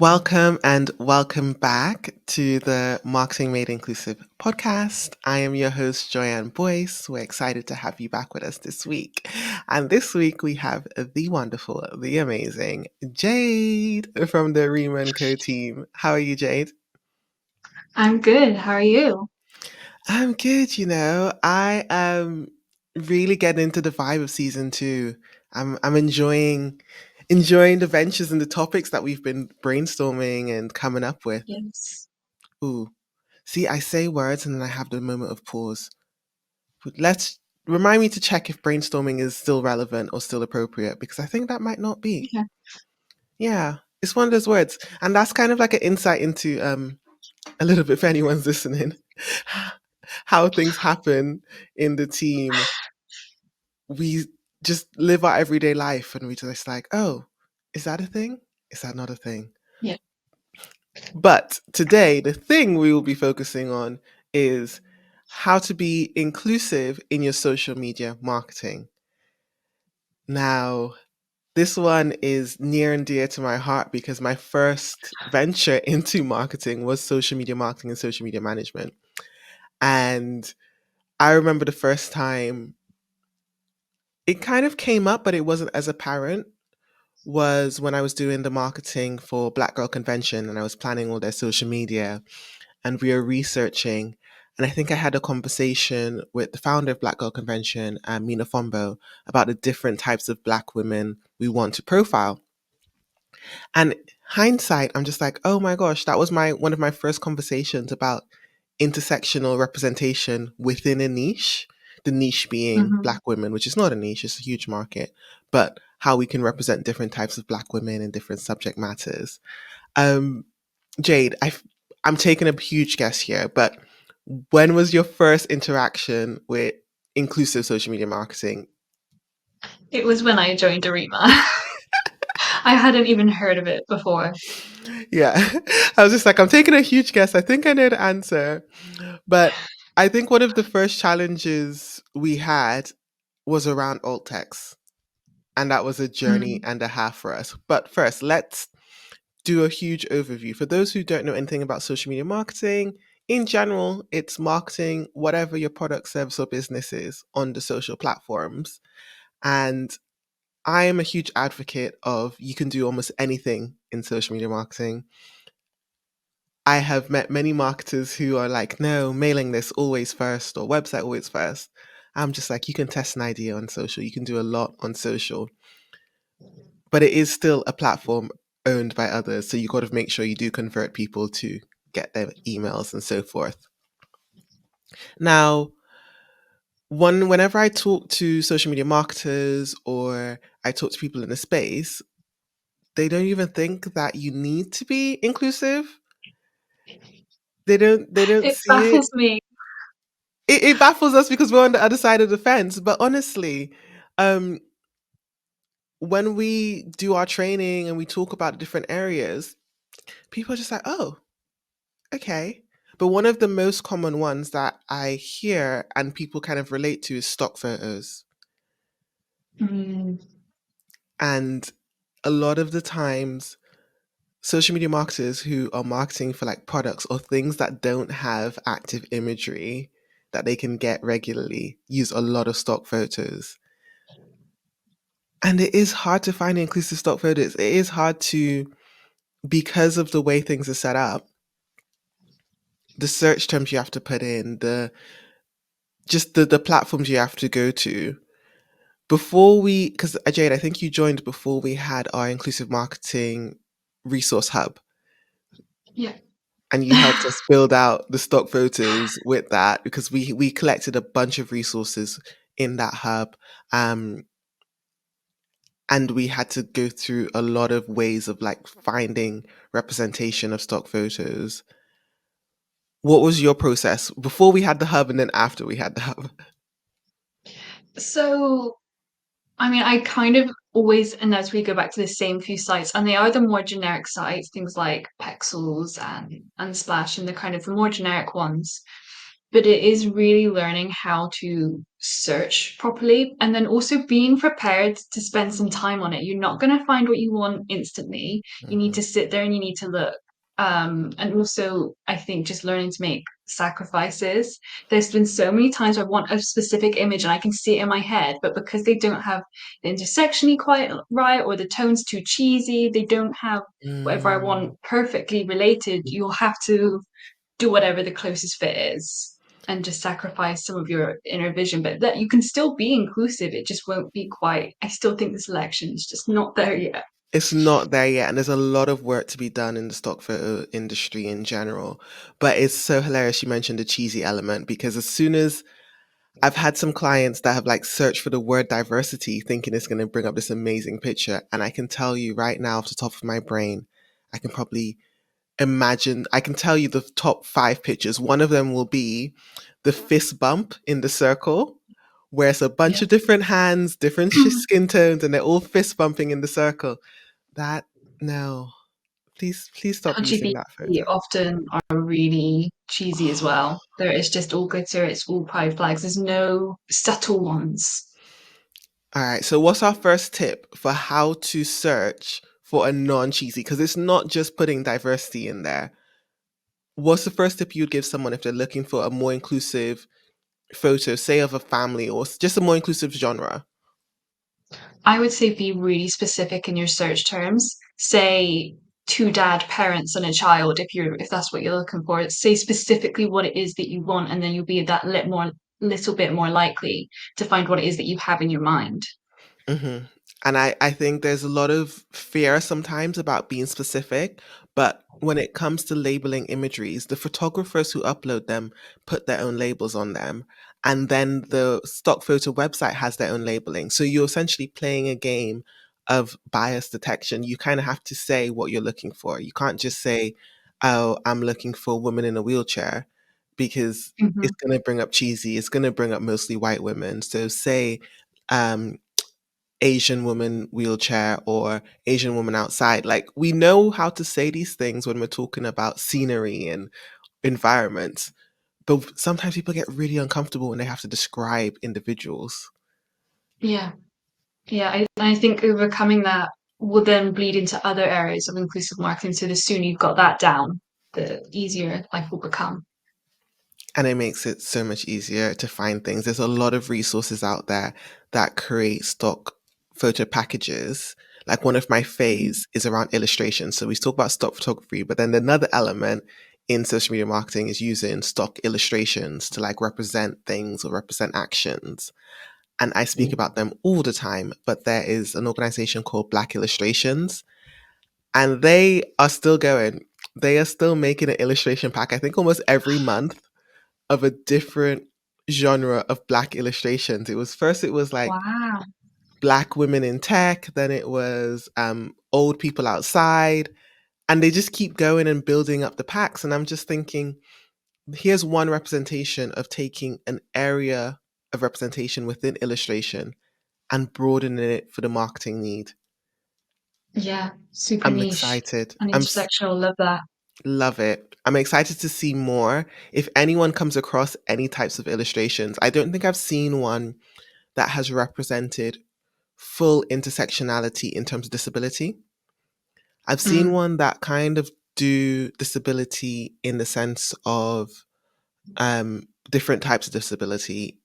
Welcome and welcome back to the Marketing Made Inclusive podcast. I am your host, Joyanne Boyce. We're excited to have you back with us this week. And this week we have the wonderful, the amazing Jade from the Riemann Co team. How are you, Jade? I'm good. How are you? I'm good, I am really getting into the vibe of season two. I'm enjoying the ventures and the topics that we've been brainstorming and coming up with. Yes. Ooh. See, I say words and then I have the moment of pause. But let's remind me to check if brainstorming is still relevant or still appropriate because I think that might not be. Okay. Yeah, it's one of those words. And that's kind of like an insight into a little bit for anyone's listening how things happen in the team. We just live our everyday life and we just like, oh, is that a thing? Is that not a thing? Yeah. But today, the thing we will be focusing on is how to be inclusive in your social media marketing. Now, this one is near and dear to my heart because my first venture into marketing was social media marketing and social media management. And I remember the first time it kind of came up, but it wasn't as apparent, was when I was doing the marketing for Black Girl Convention and I was planning all their social media and we were researching. And I think I had a conversation with the founder of Black Girl Convention, Mina Fombo, about the different types of Black women we want to profile. And hindsight, I'm just like, oh my gosh, that was my one of my first conversations about intersectional representation within a niche. The niche being hmm Black women, which is not a niche, it's a huge market, but how we can represent different types of Black women in different subject matters. Um, Jade, I'm taking a huge guess here, but when was your first interaction with inclusive social media marketing? It was when I joined Arima. I hadn't even heard of it before. Yeah, I was just like, I'm taking a huge guess. I think I know the answer. But I think one of the first challenges we had was around alt text. And that was a journey Mm. and a half for us. But first, let's do a huge overview. For those who don't know anything about social media marketing, in general, it's marketing whatever your product, service, or business is on the social platforms. And I am a huge advocate of you can do almost anything in social media marketing. I have met many marketers who are like, no, mailing list always first or website always first. I'm just like, you can test an idea on social, you can do a lot on social, but it is still a platform owned by others. So you got to make sure you do convert people to get their emails and so forth. Now, whenever I talk to social media marketers or I talk to people in the space, they don't even think that you need to be inclusive. They don't It see it. baffles me. It baffles us because we're on the other side of the fence. But honestly, um, when we do our training and we talk about different areas, people are just like, oh, okay. But one of the most common ones that I hear and people kind of relate to is stock photos. Mm. And a lot of the times, social media marketers who are marketing for like products or things that don't have active imagery that they can get regularly use a lot of stock photos. And it is hard to find inclusive stock photos. It is hard to, because of the way things are set up, the search terms you have to put in, the platforms you have to go to. Before we, because Jade, I think you joined before we had our inclusive marketing resource hub, Yeah. and you helped us build out the stock photos with that because we collected a bunch of resources in that hub. Um, and we had to go through a lot of ways of like finding representation of stock photos. What was your process before we had the hub and then after we had the hub? So, I mean, I kind of always inevitably go back to the same few sites, and they are the more generic sites, things like Pexels and Splash, and the kind of the more generic ones. but it is really learning how to search properly and then also being prepared to spend some time on it. You're not going to find what you want instantly. You need Hmm. to sit there and you need to look. And also, I think just learning to make sacrifices. There's been so many times I want a specific image and I can see it in my head, but because they don't have the intersection quite right or the tone's too cheesy, they don't have whatever I Mm. want perfectly related, you'll have to do whatever the closest fit is and just sacrifice some of your inner vision. But that you can still be inclusive. It just won't be quite. I still think the selection is just not there yet. It's not there yet, and there's a lot of work to be done in the stock photo industry in general. But it's so hilarious you mentioned the cheesy element because as soon as I've had some clients that have like searched for the word diversity thinking it's going to bring up this amazing picture, and I can tell you right now off the top of my brain, I can probably imagine, I can tell you the top five pictures. One of them will be the fist bump in the circle, where it's a bunch Yeah. of different hands, different skin tones, and they're all fist bumping in the circle. That, no, please stop using that LGBT photo. often are really cheesy as well. There is just all glitter, it's all pride flags. There's no subtle ones. All right, so what's our first tip for how to search for a non cheesy? Because it's not just putting diversity in there. What's the first tip you'd give someone if they're looking for a more inclusive photo, say of a family or just a more inclusive genre? I would say be really specific in your search terms. Say two dad parents and a child if that's what you're looking for. Say specifically what it is that you want and then you'll be that little bit more likely to find what it is that you have in your mind. Hmm. And I think there's a lot of fear sometimes about being specific, but when it comes to labeling imageries, the photographers who upload them put their own labels on them. And then the stock photo website has their own labeling. So you're essentially playing a game of bias detection. You kind of have to say what you're looking for. You can't just say, oh, I'm looking for a woman in a wheelchair because Hmm. it's going to bring up cheesy. It's going to bring up mostly white women. So say, um, Asian woman wheelchair or Asian woman outside. Like we know how to say these things when we're talking about scenery and environments, but sometimes people get really uncomfortable when they have to describe individuals. Yeah. Yeah. I think overcoming that will then bleed into other areas of inclusive marketing. So the sooner you've got that down, the easier life will become. And it makes it so much easier to find things. There's a lot of resources out there that create stock photo packages. Like one of my Mhm. faves is around illustration. So we talk about stock photography, but then another element in social media marketing is using stock illustrations to like represent things or represent actions. And I speak about them all the time, but there is an organization called Black Illustrations, and they are still going. They are still making an illustration pack, I think almost every month of a different genre of black illustrations. It was first it was like Wow. black women in tech, then it was old people outside, and they just keep going and building up the packs. And I'm just thinking, here's one representation of taking an area of representation within illustration and broadening it for the marketing need. Yeah. Super I'm niche excited. and intersectional. Love that. Love it. I'm excited to see more. If anyone comes across any types of illustrations, I don't think I've seen one that has represented full intersectionality in terms of disability. I've seen Mm. one that kind of do disability in the sense of different types of disability,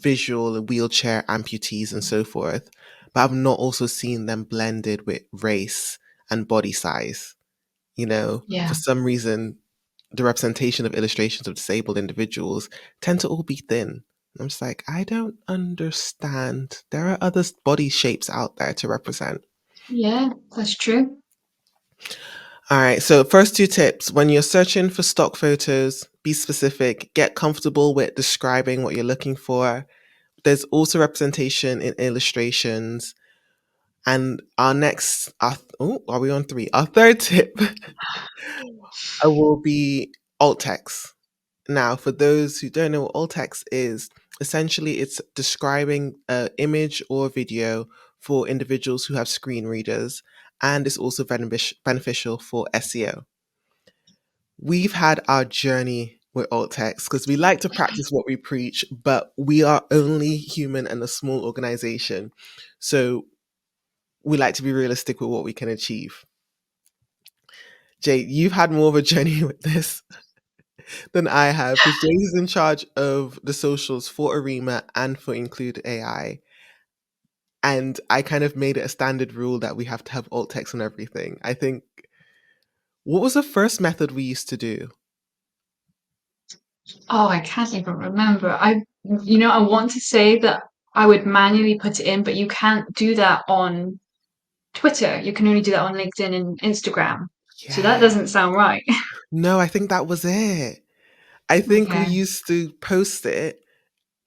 visual, wheelchair amputees, and so forth. But I've not also seen them blended with race and body size. You know, for Yeah. some reason, the representation of illustrations of disabled individuals tend to all be thin. I'm just like, I don't understand. There are other body shapes out there to represent. Yeah, that's true. All right, so first two tips when you're searching for stock photos, be specific, get comfortable with describing what you're looking for. There's also representation in illustrations. And our next, oh, are we on three? Our third tip will be alt text. Now, for those who don't know what alt text is, essentially it's describing an image or video for individuals who have screen readers, and it's also beneficial for SEO. We've had our journey with alt text because we like to practice what we preach, but we are only human and a small organization. So we like to be realistic with what we can achieve. Jay, you've had more of a journey with this than I have because Jay is in charge of the socials for Arima and for Include AI. And I kind of made it a standard rule that we have to have alt text on everything. I think, what was the first method we used to do? Oh, I can't even remember. I want to say that I would manually put it in, but you can't do that on Twitter. You can only do that on LinkedIn and Instagram. So that Yeah. doesn't sound right. No, I think that was it. I think we Okay. used to post it,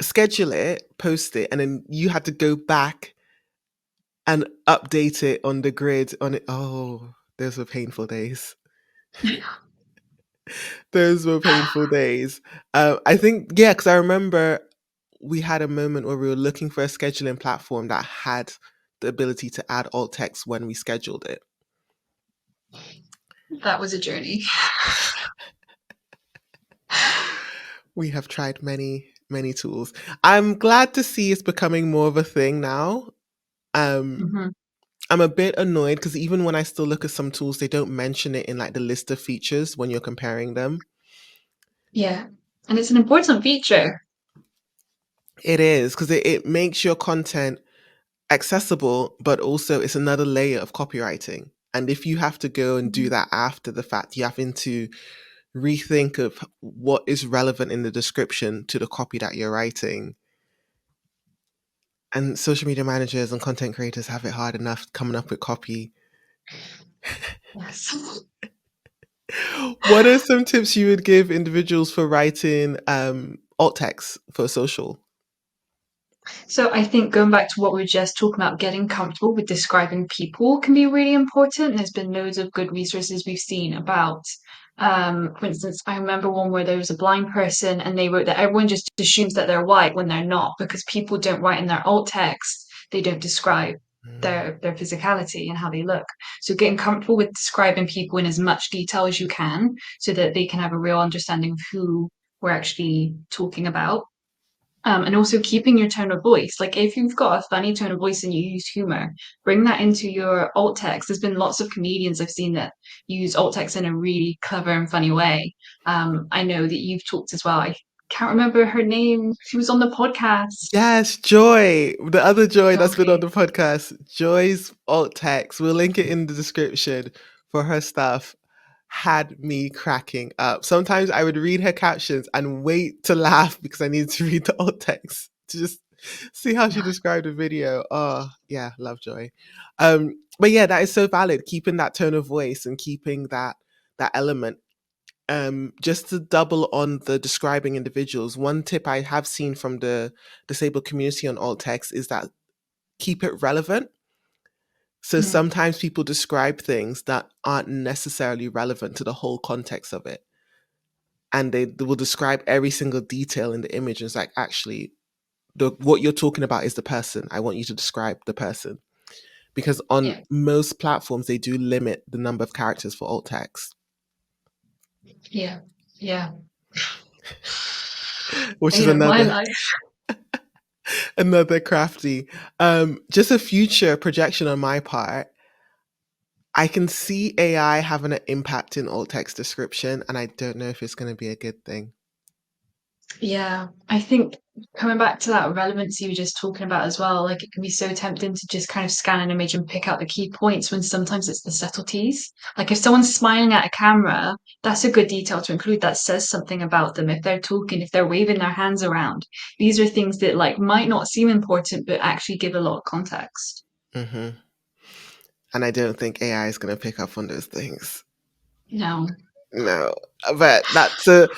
schedule it, post it, and then you had to go back and update it on the grid on it. Oh, those were painful days. Those were painful days. I think, yeah, because I remember we had a moment where we were looking for a scheduling platform that had the ability to add alt text when we scheduled it. That was a journey. We have tried many, many tools. I'm glad to see it's becoming more of a thing now. Um, Hmm. I'm a bit annoyed because even when I still look at some tools, they don't mention it in like the list of features when you're comparing them. Yeah. And it's an important feature. It is because it makes your content accessible, but also it's another layer of copywriting. And if you have to go and do Mhm. that after the fact, you're having to rethink of what is relevant in the description to the copy that you're writing. And social media managers and content creators have it hard enough coming up with copy. Yes. What are some tips you would give individuals for writing alt text for social? So I think going back to what we were just talking about, getting comfortable with describing people can be really important. There's been loads of good resources we've seen about, for instance, I remember one where there was a blind person and they wrote that everyone just assumes that they're white when they're not because people don't write in their alt text. They don't describe Mm, their physicality and how they look. So getting comfortable with describing people in as much detail as you can so that they can have a real understanding of who we're actually talking about, and also keeping your tone of voice. Like if you've got a funny tone of voice and you use humor, bring that into your alt text. There's been lots of comedians I've seen that use alt text in a really clever and funny way. I know that you've talked as well. I can't remember her name. She was on the podcast. yes, Joy, the other Joy that's been on Joy. the podcast. Joy's alt text, we'll link it in the description for her stuff, had me cracking up. Sometimes I would read her captions and wait to laugh because I needed to read the alt text to just see how she described the video. Oh, yeah, love Joy. But yeah, that is so valid. Keeping that tone of voice and keeping that element. Just to double on the describing individuals, one tip I have seen from the disabled community on alt text is that keep it relevant. So Mm, sometimes people describe things that aren't necessarily relevant to the whole context of it. And they will describe every single detail in the image. And it's like, actually, what you're talking about is the person. I want you to describe the person. Because on yeah, most platforms, they do limit the number of characters for alt text, yeah, yeah. which is Yeah, my another life. another crafty. Just a future projection on my part. I can see AI having an impact in alt text description, and I don't know if it's going to be a good thing. Yeah, I think coming back to that relevance you were just talking about as well, like it can be so tempting to just kind of scan an image and pick out the key points when sometimes it's the subtleties. Like if someone's smiling at a camera, that's a good detail to include. That says something about them. If they're talking, if they're waving their hands around, these are things that like might not seem important, but actually give a lot of context. Hmm. And I don't think AI is going to pick up on those things. No. No, but that's a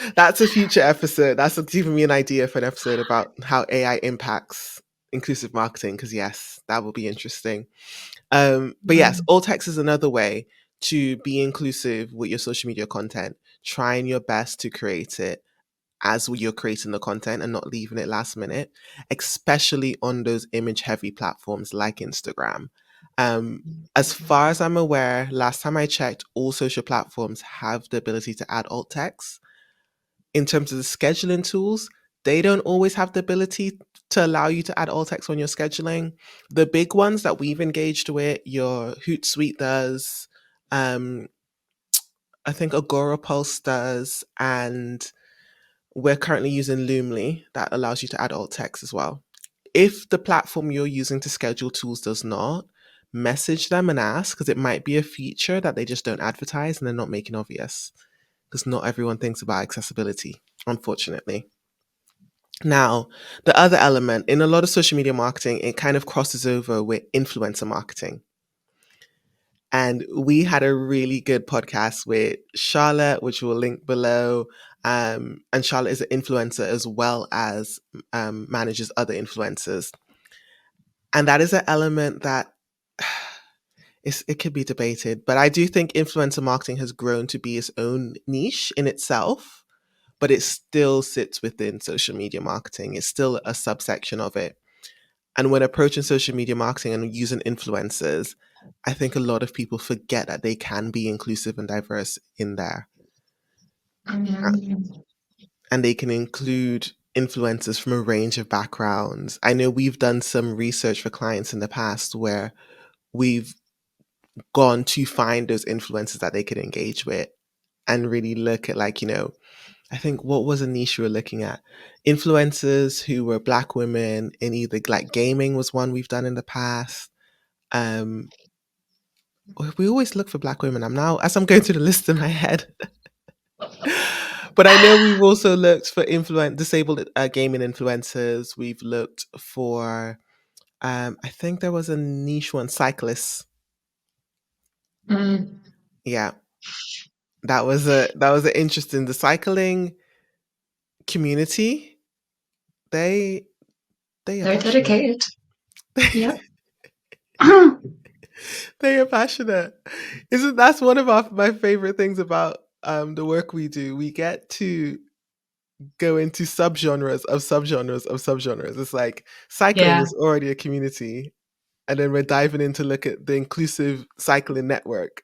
future episode. That's giving me an idea for an episode about how AI impacts inclusive marketing. Because yes, that will be interesting. But yes, Mm, alt text is another way to be inclusive with your social media content. Trying your best to create it as you're creating the content and not leaving it last minute, especially on those image heavy platforms like Instagram. Um, as far as I'm aware, last time I checked, all social platforms have the ability to add alt text. in terms of the scheduling tools, they don't always have the ability to allow you to add alt text on your scheduling. The big ones that we've engaged with, your Hootsuite does, um, I think Agora Pulse does, and we're currently using Loomly that allows you to add alt text as well. If the platform you're using to schedule tools does not, message them and ask, because it might be a feature that they just don't advertise and they're not making obvious, because not everyone thinks about accessibility, unfortunately. Now, the other element in a lot of social media marketing, it kind of crosses over with influencer marketing. And we had a really good podcast with Charlotte, which we'll link below. And Charlotte is an influencer as well as manages other influencers. And that is an element that it could be debated. But I do think influencer marketing has grown to be its own niche in itself, but it still sits within social media marketing. It's still a subsection of it. And when approaching social media marketing and using influencers, I think a lot of people forget that they can be inclusive and diverse in there. Um, And they can include influencers from a range of backgrounds. I know we've done some research for clients in the past where we've gone to find those influencers that they could engage with and really look at, like, I think what was a niche we were looking at? Influencers who were Black women in either, like, gaming was one we've done in the past. Um, we always look for Black women. I'm now, as I'm going through the list in my head, but I know we've also looked for disabled gaming influencers. We've looked for, I think there was a niche one, cyclists. mm, Yeah, that was an interesting. The cycling community, they they are they're passionate. dedicated. Yep. Mm. They are passionate. Isn't That's one of my favorite things about the work we do. We get to go into subgenres of subgenres of subgenres. It's like cycling Yeah. is already a community, and then we're diving in to look at the inclusive cycling network,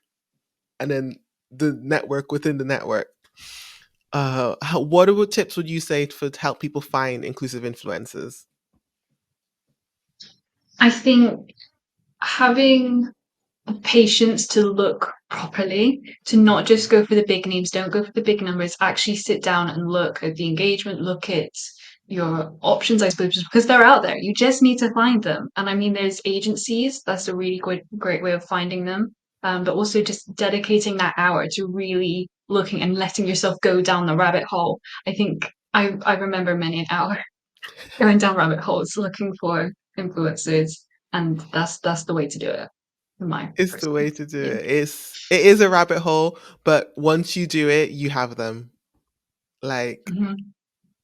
and then the network within the network. What are tips would you say for to help people find inclusive influencers? I think having patience to look properly, to not just go for the big names, don't go for the big numbers, actually sit down and look at the engagement, look at your options, I suppose, because they're out there. You just need to find them. And I mean, there's agencies, that's a really great way of finding them. But also just dedicating that hour to really looking and letting yourself go down the rabbit hole. I think I remember many an hour going down rabbit holes looking for influencers, and that's the way to do it, in my It's the personal way to do it. opinion. It is a rabbit hole, but once you do it, you have them. Like Mhm.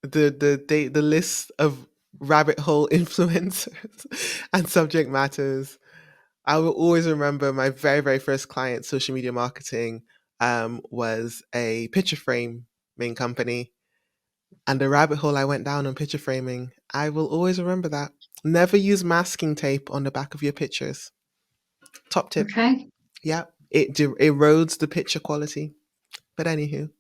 the list of rabbit hole influencers and subject matters. I will always remember my very, very first client, social media marketing, was a picture frame main company. And the rabbit hole I went down on picture framing, I will always remember that. Never use masking tape on the back of your pictures. Top tip. Okay, Yeah, erodes the picture quality. But anywho,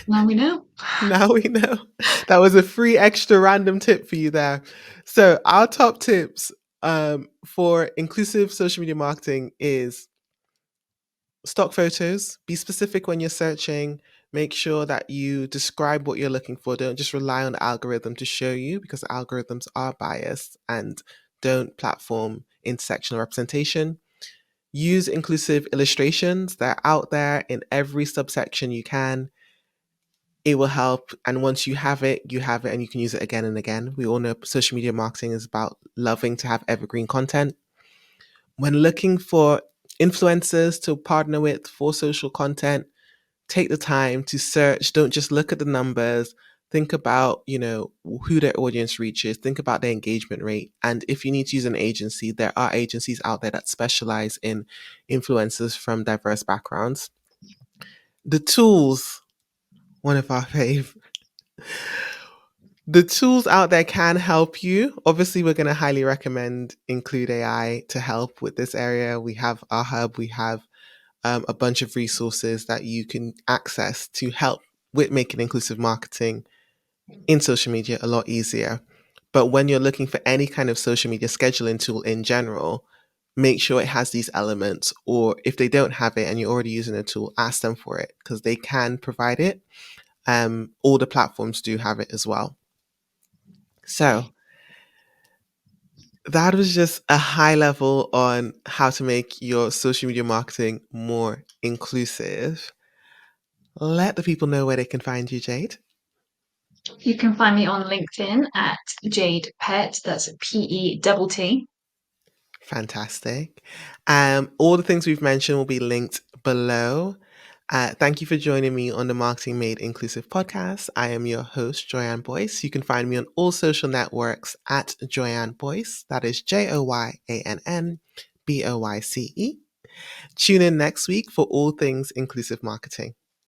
now we know. now we know. That was a free extra random tip for you there. So our top tips for inclusive social media marketing is stock photos. Be specific when you're searching. Make sure that you describe what you're looking for. Don't just rely on the algorithm to show you, because algorithms are biased and don't platform intersectional representation. Use inclusive illustrations. They're out there in every subsection you can. It will help. And once you have it and you can use it again and again. We all know social media marketing is about loving to have evergreen content. When looking for influencers to partner with for social content, take the time to search. Don't just look at the numbers. Think about, who their audience reaches. Think about their engagement rate. And if you need to use an agency, there are agencies out there that specialize in influencers from diverse backgrounds. The tools, one of our fave. The tools out there can help you. Obviously, we're going to highly recommend Include AI to help with this area. We have our hub, we have a bunch of resources that you can access to help with making inclusive marketing in social media a lot easier. But when you're looking for any kind of social media scheduling tool in general, make sure it has these elements. Or if they don't have it and you're already using a tool, ask them for it because they can provide it. All the platforms do have it as well. So that was just a high level on how to make your social media marketing more inclusive. Let the people know where they can find you, Jade. You can find me on LinkedIn at Jade Pet. That's PETT. Fantastic. All the things we've mentioned will be linked below. Thank you for joining me on the Marketing Made Inclusive podcast. I am your host, Joyanne Boyce. You can find me on all social networks at Joyanne Boyce. That is JoyannBoyce. Tune in next week for all things inclusive marketing.